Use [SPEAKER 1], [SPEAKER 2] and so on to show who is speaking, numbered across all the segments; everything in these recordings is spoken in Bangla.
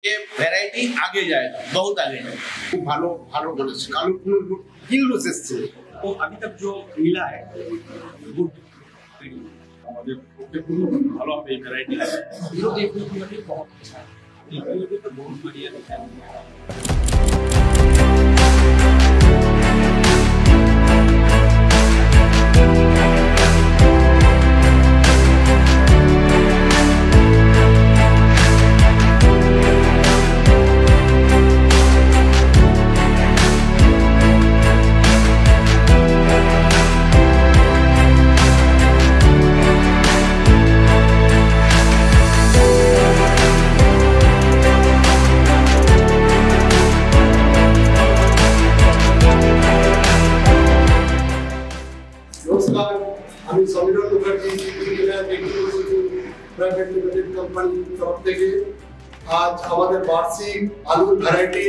[SPEAKER 1] ये वैरायटी आगे जाएगा, बहुत आगे जाएगा।
[SPEAKER 2] खूब ভালো ভালো বলেছে, কালো কিলোস এসছে।
[SPEAKER 3] तो अभी तक जो मिला है गुड
[SPEAKER 4] আমাদের প্রত্যেকগুলো ভালো হবে এই ভ্যারাইটি।
[SPEAKER 3] जीरो एक बहुत अच्छा है, तो बहुत बढ़िया है।
[SPEAKER 2] নমস্কার, আমি সমীরণ মুখার্জি, প্রাইভেট লিমিটেড কোম্পানি তরফ থেকে আজ আমাদের বার্ষিক আলুর ভ্যারাইটি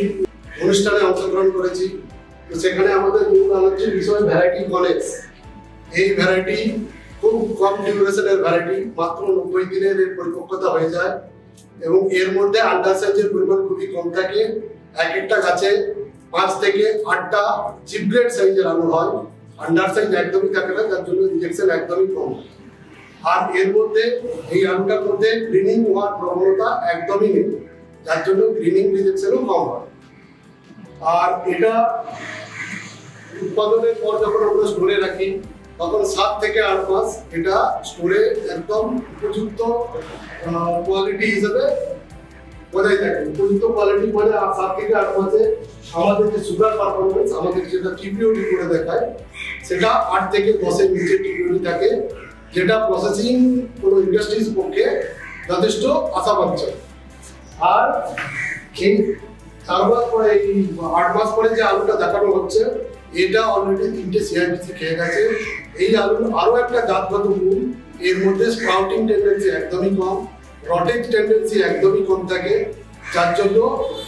[SPEAKER 2] অনুষ্ঠানে অংশগ্রহণ করেছি। তো সেখানে আমাদের মূল আলোচ্য বিষয় ভ্যারাইটি কলেজ। এই ভ্যারাইটি খুব কম ডিউরেশনের ভ্যারাইটি, মাত্র 90 দিনের এর পরিপক্কতা হয়ে যায় এবং এর মধ্যে আন্ডার সাইজের পরিমাণ খুবই কম থাকে। এক একটা গাছে 5 থেকে 8টা চিপ গ্রেড সাইজের আলু হয়, আন্ডার সাইজ একদমই থাকে না, যার জন্য রিজেকশন একদমই কম। আর এর মধ্যে এই আলুটার মধ্যে গ্রিনিং হওয়ার প্রবণতা একদমই নেই, যার জন্য গ্রিনিং রিজেকশনও কম হয়। আর এটা উৎপাদনের পর যখন আমরা স্টোরে রাখি তখন 7 থেকে 8 মাস এটা স্টোরে একদম উপযুক্ত কোয়ালিটি হিসেবে বজায় থাকে। উপযুক্ত কোয়ালিটি মানে 7 থেকে 8 মাসে আমাদের যে সুগার পারফরমেন্স আমাদের যেটা টিপিওডি করে দেখায় সেটা 8 থেকে 10 এর নিচে টিপিওডি থাকে, যেটা প্রসেসিং কোনো ইন্ডাস্ট্রিজ পক্ষে যথেষ্ট আশাবাঞ্চক। আর এই 4 মাস পরে, এই 8 মাস পরে যে আলুটা দেখানো হচ্ছে এটা অলরেডি 3টে সিআইপিসি খেয়ে গেছে। এই আলুর আরো একটা জাতগত গুণ, এর মধ্যে স্প্রাউটিং টেন্ডেন্সি একদমই কম, রটেজ টেন্ডেন্সি একদমই কম থাকে, যার জন্য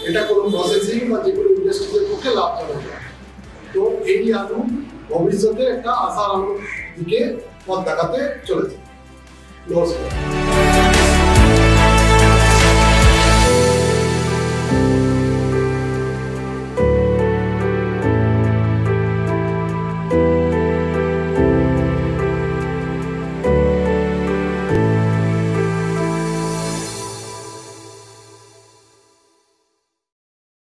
[SPEAKER 2] এটা কোনো প্রসেসিং বা যে কোনো ইন্ডাস্ট্রিজের পক্ষে লাভজনক। তো এই আলু ভবিষ্যতে একটা আশার আলুর দিকে পথ দেখাতে চলেছে। নমস্কার।